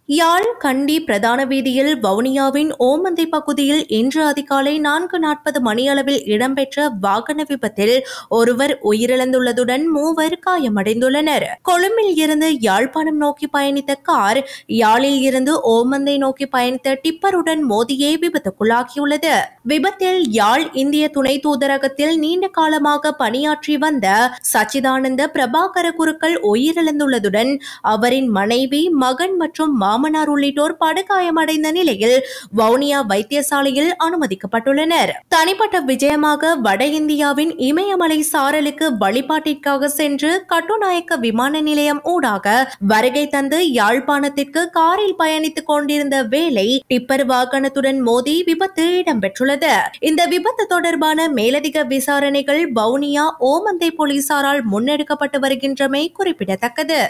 யாழ் கண்டி பிரதான வீதியில் வவுனியாவின் ஓமந்தை பகுதியில் இன்று அதிகாலை 4:40 மணியளவில் இடம்பெற்ற வாகன விபத்தில் ஒருவர் உயிரிழந்துள்ளதுடன் 3 காயமடைந்துள்ளனர். கொழும்பில் இருந்து யாழ்ப்பாணம் நோக்கி பயணித்த கார் யாழில் இருந்து ஓமந்தை நோக்கி பயணித்த டிப்பருடன் மோதியே விபத்துக்குள்ளாகியுள்ளது. விபத்தில் யாழ் இந்திய துணை தூதரகத்தில் நீண்ட காலமாக பணியாற்றி வந்த சச்சிதானந்த பிரபாகர குருக்கள் உயிரிழந்துள்ளதுடன் அவரின் மனைவி, மகன் மற்றும் மாமனார் உள்ளிட்டோர் படுகாயமடைந்த நிலையில் வவுனியா வைத்தியசாலையில் அனுமதிக்கப்பட்டுள்ளனர். தனிப்பட்ட விஜயமாக வட இந்தியாவின் இமயமலை சாரலுக்கு வழிபாட்டிற்காக சென்று கட்டுநாயக்க விமான நிலையம் ஊடாக வருகை தந்து யாழ்ப்பாணத்திற்கு காரில் பயணித்துக் கொண்டிருந்த வேளை டிப்பர் வாகனத்துடன் மோதி விபத்து இடம்பெற்றுள்ளது. இந்த விபத்து தொடர்பான மேலதிக விசாரணைகள் வவுனியா ஓமந்தை போலீசாரால் முன்னெடுக்கப்பட்டு வருகின்றமை குறிப்பிடத்தக்கது.